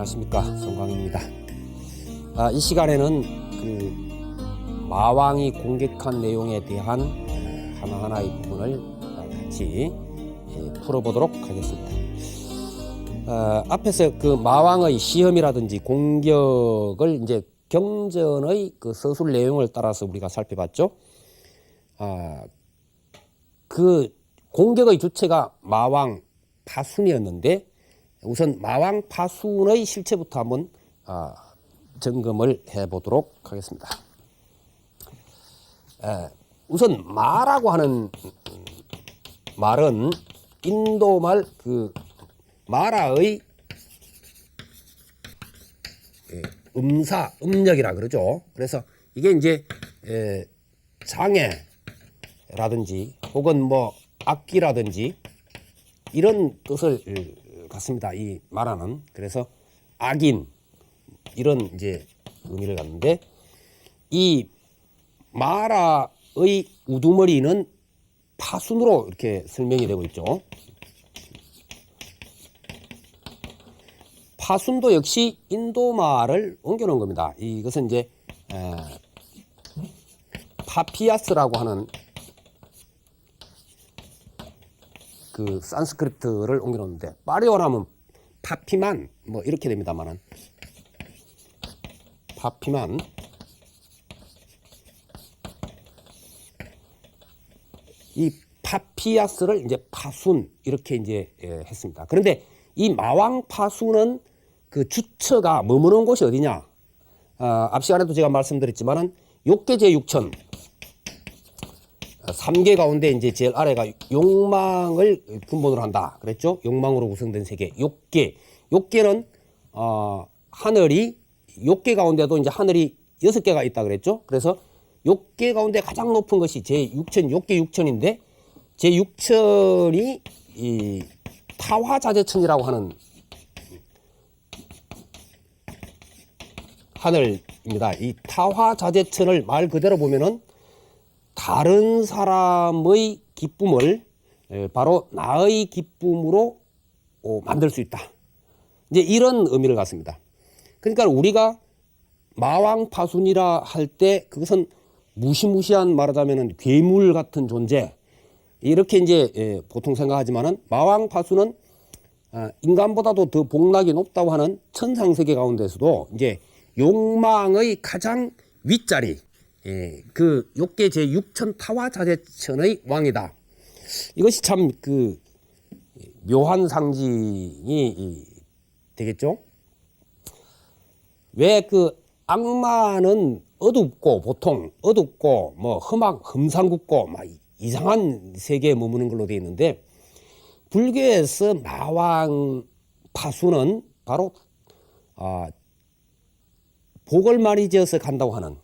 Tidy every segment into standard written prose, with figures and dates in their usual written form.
안녕하십니까, 성광입니다. 이 시간에는 그 마왕이 공격한 내용에 대한 하나하나의 부분을 같이 풀어보도록 하겠습니다. 앞에서 그 마왕의 시험이라든지 공격을 이제 경전의 그 서술 내용을 따라서 우리가 살펴봤죠. 그 공격의 주체가 마왕 파순이었는데, 우선 마왕 파순의 실체부터 한번 점검을 해보도록 하겠습니다. 우선 마라고 하는 말은 인도말 그 마라의 음사, 음력이라 그러죠. 그래서 이게 이제 장애라든지 혹은 뭐 악기라든지 이런 뜻을 갖습니다. 이 마라는. 그래서 악인 이런 이제 의미를 갖는데, 이 마라의 우두머리는 파순으로 이렇게 설명이 되고 있죠. 파순도 역시 인도말을 옮겨놓은 겁니다. 이것은 이제 파피아스라고 하는 그 산스크리트를 옮겨놓는데, 파리오라면 파피만 뭐 이렇게 됩니다만은, 파피만 이 파피아스를 이제 파순 이렇게 이제 했습니다. 그런데 이 마왕 파순은 그 주처가 머무는 곳이 어디냐? 앞 시간에도 제가 말씀드렸지만은 욕계 제6천 3개 가운데 이제 제일 아래가 욕망을 근본으로 한다 그랬죠. 욕망으로 구성된 세계 욕계. 욕계는 하늘이 욕계 가운데도 이제 하늘이 6개가 있다 그랬죠. 그래서 욕계 가운데 가장 높은 것이 제6천, 욕계 6천인데, 제6천이 이 타화자재천이라고 하는 하늘입니다. 이 타화자재천을 말 그대로 보면은 다른 사람의 기쁨을 바로 나의 기쁨으로 만들 수 있다. 이제 이런 의미를 갖습니다. 그러니까 우리가 마왕 파순이라 할 때 그것은 무시무시한, 말하자면 괴물 같은 존재 이렇게 이제 보통 생각하지만은, 마왕 파순은 인간보다도 더 복락이 높다고 하는 천상세계 가운데서도 이제 욕망의 가장 윗자리, 그 욕계 제6천 타화자재천의 왕이다. 이것이 참 그 묘한 상징이 되겠죠. 왜 그 악마는 어둡고, 보통 어둡고 뭐 험상궂고 막 이상한 세계에 머무는 걸로 되어 있는데, 불교에서 마왕 파수는 바로 복을 많이 지어서 간다고 하는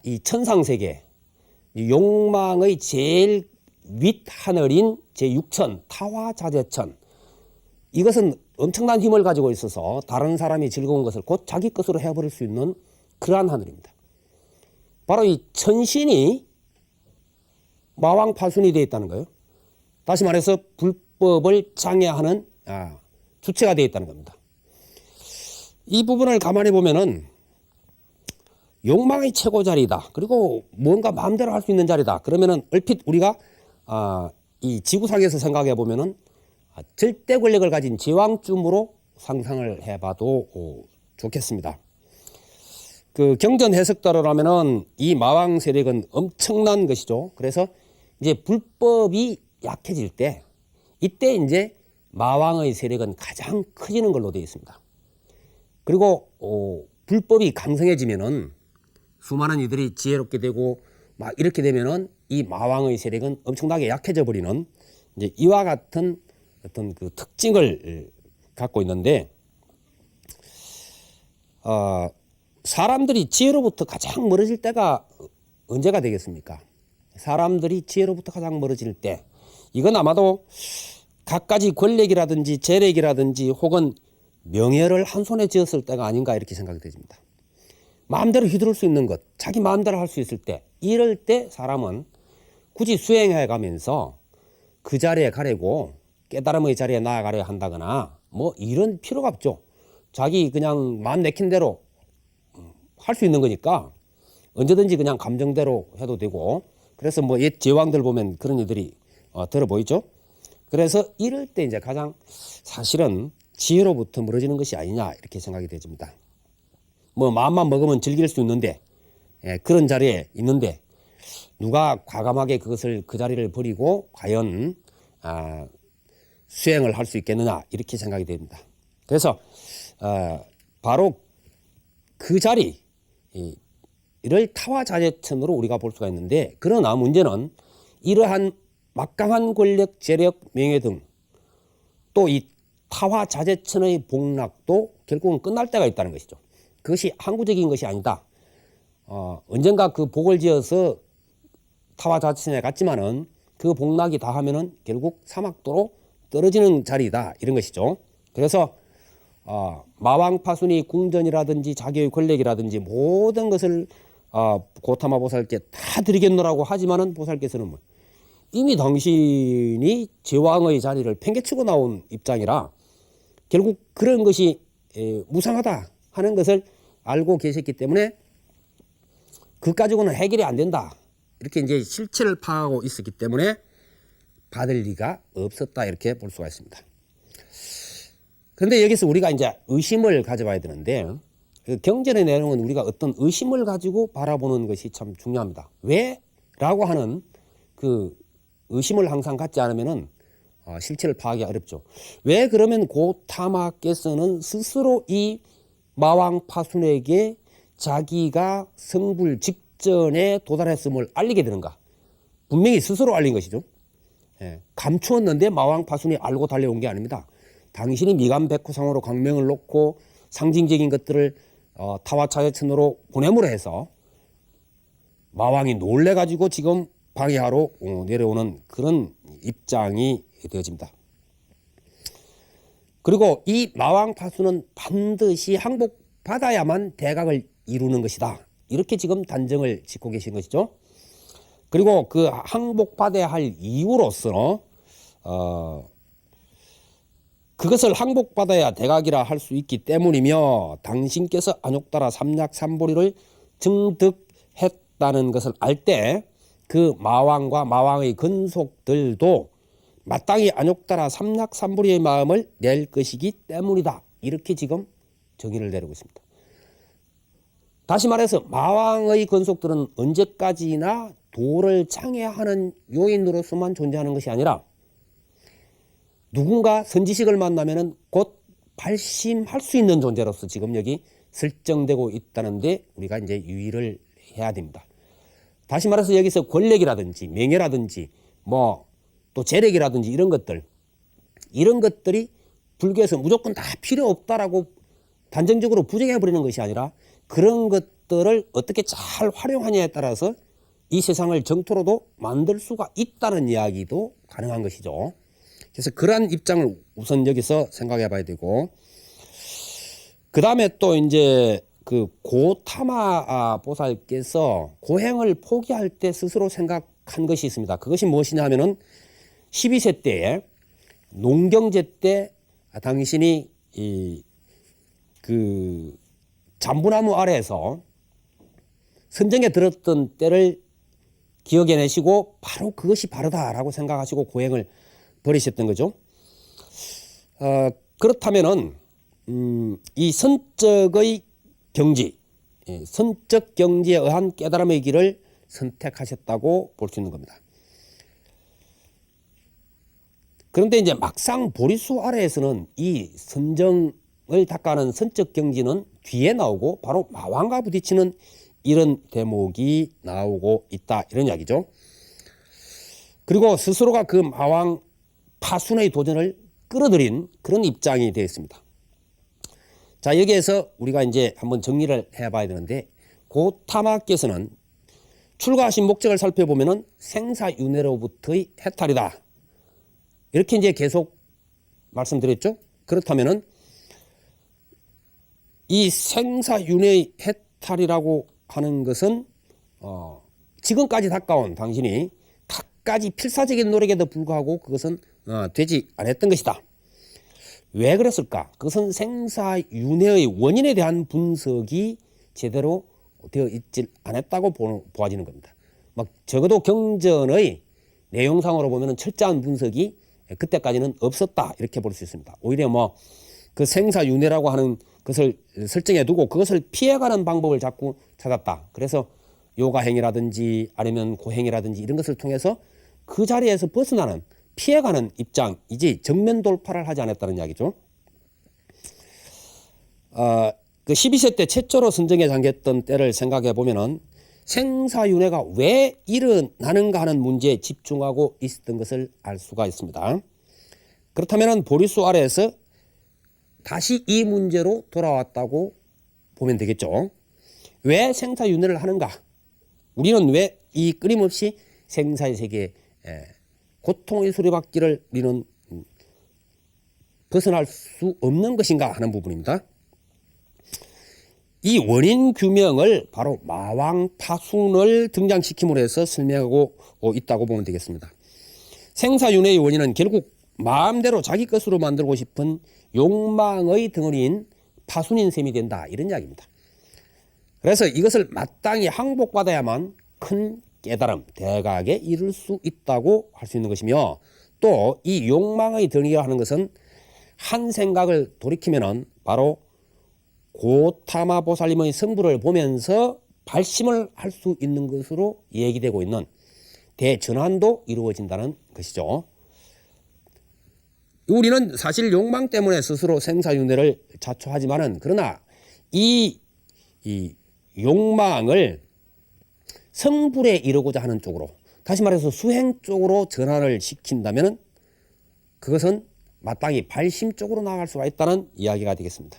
이 천상세계, 이 욕망의 제일 윗하늘인 제6천 타화자재천, 이것은 엄청난 힘을 가지고 있어서 다른 사람이 즐거운 것을 곧 자기 것으로 해버릴 수 있는 그러한 하늘입니다. 바로 이 천신이 마왕 파순이 되어 있다는 거예요. 다시 말해서 불법을 장애하는 주체가 되어 있다는 겁니다. 이 부분을 가만히 보면은 욕망의 최고 자리다, 그리고 뭔가 마음대로 할 수 있는 자리다, 그러면은 얼핏 우리가 이 지구상에서 생각해 보면은 절대 권력을 가진 제왕쯤으로 상상을 해봐도 좋겠습니다. 그 경전 해석대로라면은 이 마왕 세력은 엄청난 것이죠. 그래서 이제 불법이 약해질 때, 이때 이제 마왕의 세력은 가장 커지는 걸로 되어 있습니다. 그리고 불법이 강성해지면은 수많은 이들이 지혜롭게 되고 막 이렇게 되면은 이 마왕의 세력은 엄청나게 약해져 버리는, 이제 이와 같은 어떤 그 특징을 갖고 있는데, 사람들이 지혜로부터 가장 멀어질 때가 언제가 되겠습니까? 사람들이 지혜로부터 가장 멀어질 때, 이건 아마도 갖가지 권력이라든지 재력이라든지 혹은 명예를 한 손에 쥐었을 때가 아닌가, 이렇게 생각이 됩니다. 마음대로 휘두를 수 있는 것, 자기 마음대로 할 수 있을 때, 이럴 때 사람은 굳이 수행해 가면서 그 자리에 가려고 깨달음의 자리에 나아가려 한다거나 뭐 이런 필요가 없죠. 자기 그냥 마음 내킨 대로 할 수 있는 거니까 언제든지 그냥 감정대로 해도 되고, 그래서 뭐 옛 제왕들 보면 그런 일들이 들어 보이죠. 그래서 이럴 때 이제 가장 사실은 지혜로부터 멀어지는 것이 아니냐 이렇게 생각이 되집니다. 뭐 마음만 먹으면 즐길 수 있는데, 그런 자리에 있는데 누가 과감하게 그것을 그 자리를 버리고 과연 수행을 할 수 있겠느냐 이렇게 생각이 됩니다. 그래서 바로 그 자리를 타화자재천으로 우리가 볼 수가 있는데, 그러나 문제는 이러한 막강한 권력, 재력, 명예 등 또 이 타화자재천의 복락도 결국은 끝날 때가 있다는 것이죠. 그것이 항구적인 것이 아니다. 언젠가 그 복을 지어서 타화자재천에 갔지만은 그 복락이 다 하면은 결국 사막도로 떨어지는 자리다 이런 것이죠. 그래서 마왕파순이 궁전이라든지 자기의 권력이라든지 모든 것을 고타마 보살께 다 드리겠노라고 하지만은 보살께서는 이미 당신이 제왕의 자리를 팽개치고 나온 입장이라 결국 그런 것이 무상하다 하는 것을 알고 계셨기 때문에 그 가지고는 해결이 안 된다 이렇게 이제 실체를 파악하고 있었기 때문에 받을 리가 없었다 이렇게 볼 수가 있습니다. 그런데 여기서 우리가 이제 의심을 가져봐야 되는데, 그 경전의 내용은 우리가 어떤 의심을 가지고 바라보는 것이 참 중요합니다. 왜? 라고 하는 그 의심을 항상 갖지 않으면은 실체를 파악하기 어렵죠. 왜 그러면 고타마께서는 스스로 이 마왕파순에게 자기가 성불 직전에 도달했음을 알리게 되는가? 분명히 스스로 알린 것이죠. 감추었는데 마왕파순이 알고 달려온 게 아닙니다. 당신이 미감백호상으로 강명을 놓고 상징적인 것들을 타화자재천으로 보냄으로 해서 마왕이 놀래가지고 지금 방해하러 내려오는 그런 입장이 되어집니다. 그리고 이 마왕파수는 반드시 항복받아야만 대각을 이루는 것이다. 이렇게 지금 단정을 짓고 계신 것이죠. 그리고 그 항복받아야 할 이유로서 그것을 항복받아야 대각이라 할 수 있기 때문이며, 당신께서 안욕따라 삼략삼보리를 증득했다는 것을 알 때 그 마왕과 마왕의 근속들도 마땅히 안욕따라 삼략삼보리의 마음을 낼 것이기 때문이다. 이렇게 지금 정의를 내리고 있습니다. 다시 말해서 마왕의 근속들은 언제까지나 도를 장애하는 요인으로서만 존재하는 것이 아니라 누군가 선지식을 만나면은 곧 발심할 수 있는 존재로서 지금 여기 설정되고 있다는데 우리가 이제 유의를 해야 됩니다. 다시 말해서 여기서 권력이라든지 명예라든지 뭐 또 재력이라든지 이런 것들이 불교에서 무조건 다 필요 없다라고 단정적으로 부정해 버리는 것이 아니라 그런 것들을 어떻게 잘 활용하냐에 따라서 이 세상을 정토로도 만들 수가 있다는 이야기도 가능한 것이죠. 그래서 그러한 입장을 우선 여기서 생각해 봐야 되고, 그 다음에 또 이제 그 고타마 보살께서 고행을 포기할 때 스스로 생각한 것이 있습니다. 그것이 무엇이냐 하면은 12세 때에 농경제 때 당신이 그 잠부나무 아래에서 선정에 들었던 때를 기억해내시고 바로 그것이 바르다라고 생각하시고 고행을 버리셨던 거죠. 그렇다면은 이 선적의 경지, 선적 경지에 의한 깨달음의 길을 선택하셨다고 볼 수 있는 겁니다. 그런데 이제 막상 보리수 아래에서는 이 선정을 닦아하는 선적 경지는 뒤에 나오고 바로 마왕과 부딪히는 이런 대목이 나오고 있다, 이런 이야기죠. 그리고 스스로가 그 마왕 파순의 도전을 끌어들인 그런 입장이 되어 있습니다. 자, 여기에서 우리가 이제 한번 정리를 해봐야 되는데, 고타마께서는 출가하신 목적을 살펴보면은 생사윤회로부터의 해탈이다, 이렇게 이제 계속 말씀드렸죠. 그렇다면은 이 생사윤회의 해탈이라고 하는 것은 지금까지 닦아온 당신이 갖가지 필사적인 노력에도 불구하고 그것은 되지 않았던 것이다. 왜 그랬을까? 그것은 생사윤회의 원인에 대한 분석이 제대로 되어 있지 않았다고 보아지는 겁니다. 막 적어도 경전의 내용상으로 보면 철저한 분석이 그때까지는 없었다 이렇게 볼 수 있습니다. 오히려 뭐 그 생사윤회라고 하는 것을 설정해 두고 그것을 피해가는 방법을 자꾸 찾았다. 그래서 요가행이라든지 아니면 고행이라든지 이런 것을 통해서 그 자리에서 벗어나는 피해가는 입장이지 정면 돌파를 하지 않았다는 이야기죠. 그 12세 때 최초로 선정에 잠겼던 때를 생각해 보면은 생사윤회가 왜 일어나는가 하는 문제에 집중하고 있었던 것을 알 수가 있습니다. 그렇다면 보리수 아래에서 다시 이 문제로 돌아왔다고 보면 되겠죠. 왜 생사윤회를 하는가? 우리는 왜 이 끊임없이 생사의 세계에 고통의 소리받기를 우리는 벗어날 수 없는 것인가 하는 부분입니다. 이 원인 규명을 바로 마왕파순을 등장시킴으로 해서 설명하고 있다고 보면 되겠습니다. 생사윤회의 원인은 결국 마음대로 자기 것으로 만들고 싶은 욕망의 덩어리인 파순인 셈이 된다 이런 이야기입니다. 그래서 이것을 마땅히 항복받아야만 큰 깨달음, 대각에 이를 수 있다고 할 수 있는 것이며 또 이 욕망의 덩어리라 하는 것은 한 생각을 돌이키면은 바로 고타마 보살님의 성부를 보면서 발심을 할 수 있는 것으로 얘기되고 있는 대전환도 이루어진다는 것이죠. 우리는 사실 욕망 때문에 스스로 생사윤회를 자초하지만은 그러나 이 욕망을 성불에 이르고자 하는 쪽으로 다시 말해서 수행 쪽으로 전환을 시킨다면은 그것은 마땅히 발심 쪽으로 나아갈 수가 있다는 이야기가 되겠습니다.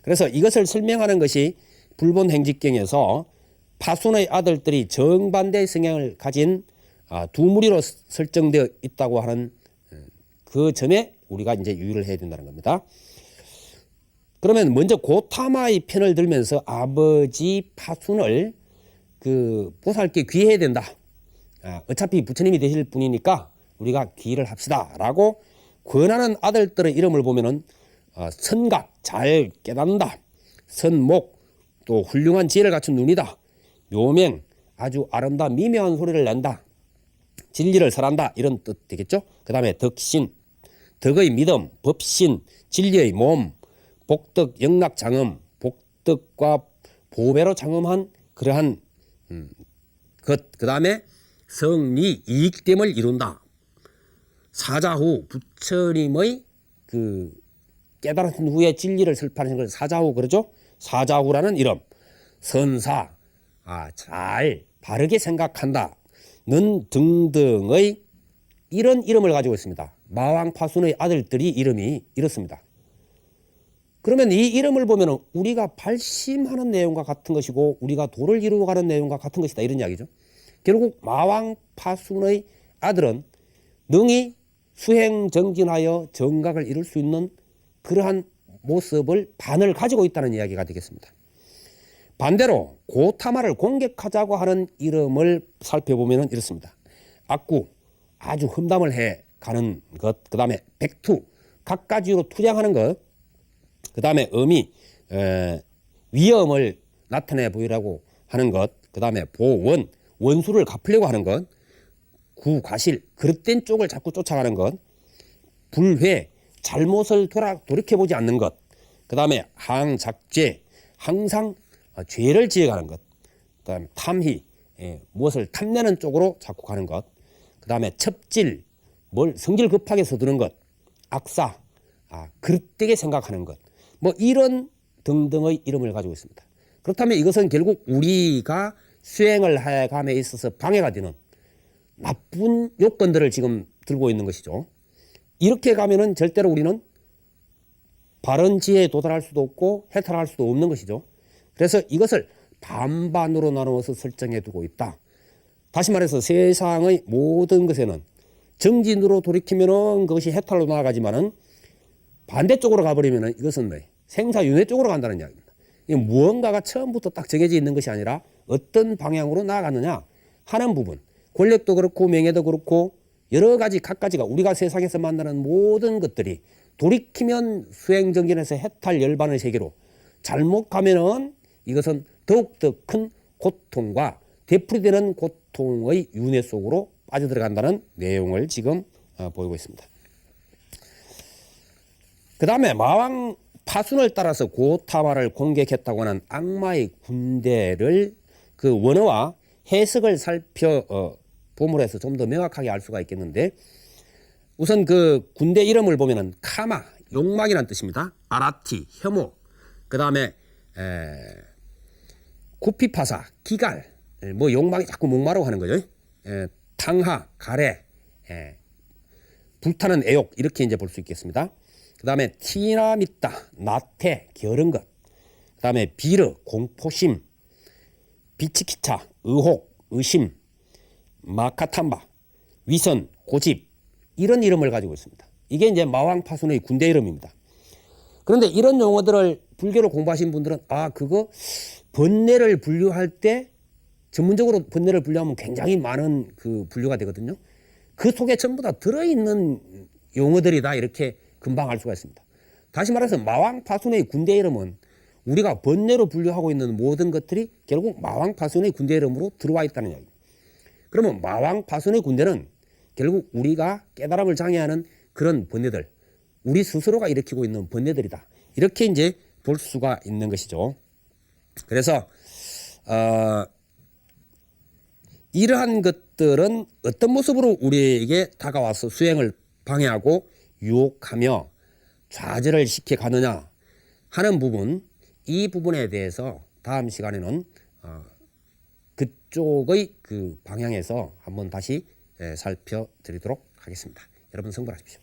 그래서 이것을 설명하는 것이 불본 행직경에서 파순의 아들들이 정반대의 성향을 가진 두 무리로 설정되어 있다고 하는 그 점에 우리가 이제 유의를 해야 된다는 겁니다. 그러면 먼저 고타마의 편을 들면서 아버지 파순을 그 보살께 귀해야 된다. 어차피 부처님이 되실 분이니까 우리가 귀를 합시다 라고 권하는 아들들의 이름을 보면은 선각, 잘 깨닫는다. 선목, 또 훌륭한 지혜를 갖춘 눈이다. 묘명, 아주 아름다운 미묘한 소리를 낸다. 진리를 설한다. 이런 뜻 되겠죠. 그 다음에 덕신, 덕의 믿음, 법신, 진리의 몸, 복덕, 영락, 장엄, 복덕과 보배로 장엄한 그러한 것. 그 다음에 성리, 이익됨을 이룬다. 사자후, 부처님의 그 깨달은 후에 진리를 설파하는 걸 사자후 그러죠. 사자후라는 이름. 선사, 잘 바르게 생각한다. 는 등등의 이런 이름을 가지고 있습니다. 마왕파순의 아들들이 이름이 이렇습니다. 그러면 이 이름을 보면 우리가 발심하는 내용과 같은 것이고 우리가 도를 이루어가는 내용과 같은 것이다 이런 이야기죠. 결국 마왕파순의 아들은 능히 수행정진하여 정각을 이룰 수 있는 그러한 모습을 반을 가지고 있다는 이야기가 되겠습니다. 반대로 고타마를 공격하자고 하는 이름을 살펴보면 이렇습니다. 악구, 아주 험담을 해 가는 것, 그 다음에 백투, 갖가지로 투쟁하는 것, 그 다음에 어미, 위험을 나타내 보이라고 하는 것, 그 다음에 보원, 원수를 갚으려고 하는 것, 구과실, 그릇된 쪽을 자꾸 쫓아가는 것, 불회, 잘못을 돌이켜보지 않는 것, 그 다음에 항작죄, 항상 죄를 지어가는 것, 그 다음에 탐희, 무엇을 탐내는 쪽으로 자꾸 가는 것, 그 다음에 첩질, 뭘 성질 급하게 서두는 것, 악사, 그릇되게 생각하는 것, 뭐 이런 등등의 이름을 가지고 있습니다. 그렇다면 이것은 결국 우리가 수행을 해감에 있어서 방해가 되는 나쁜 요건들을 지금 들고 있는 것이죠. 이렇게 가면은 절대로 우리는 바른 지혜에 도달할 수도 없고 해탈할 수도 없는 것이죠. 그래서 이것을 반반으로 나누어서 설정해 두고 있다. 다시 말해서 세상의 모든 것에는 정진으로 돌이키면은 그것이 해탈로 나아가지만은 반대쪽으로 가버리면은 이것은 생사윤회 쪽으로 간다는 이야기입니다. 무언가가 처음부터 딱 정해져 있는 것이 아니라 어떤 방향으로 나아가느냐 하는 부분. 권력도 그렇고 명예도 그렇고 여러 가지 갖가지가 우리가 세상에서 만나는 모든 것들이 돌이키면 수행정진에서 해탈 열반의 세계로 잘못 가면은 이것은 더욱더 큰 고통과 되풀이되는 고통의 윤회 속으로 빠져들어간다는 내용을 지금 보이고 있습니다. 그 다음에 마왕 파순을 따라서 고타마를 공격했다고 하는 악마의 군대를 그 원어와 해석을 살펴봄으로 해서 좀 더 명확하게 알 수가 있겠는데, 우선 그 군대 이름을 보면은 카마, 욕망이라는 뜻입니다. 아라티, 혐오, 그 다음에 구피파사, 기갈, 뭐 욕망이 자꾸 목마르고 하는 거죠. 탕하, 가래, 불타는 애욕, 이렇게 이제 볼 수 있겠습니다. 그 다음에 티나밌다, 나태, 게으른 것. 그 다음에 비르, 공포심, 비치키차, 의혹, 의심, 마카탐바, 위선, 고집, 이런 이름을 가지고 있습니다. 이게 이제 마왕파순의 군대 이름입니다. 그런데 이런 용어들을 불교를 공부하신 분들은 그거 번뇌를 분류할 때 전문적으로 번뇌를 분류하면 굉장히 많은 그 분류가 되거든요. 그 속에 전부 다 들어있는 용어들이다, 이렇게 금방 알 수가 있습니다. 다시 말해서 마왕파순의 군대 이름은 우리가 번뇌로 분류하고 있는 모든 것들이 결국 마왕파순의 군대 이름으로 들어와 있다는 이야기입니다. 그러면 마왕파순의 군대는 결국 우리가 깨달음을 장애하는 그런 번뇌들, 우리 스스로가 일으키고 있는 번뇌들이다, 이렇게 이제 볼 수가 있는 것이죠. 그래서 이러한 것들은 어떤 모습으로 우리에게 다가와서 수행을 방해하고 유혹하며 좌절을 시켜 가느냐 하는 부분, 이 부분에 대해서 다음 시간에는 그쪽의 그 방향에서 한번 다시 살펴드리도록 하겠습니다. 여러분 성불하십시오.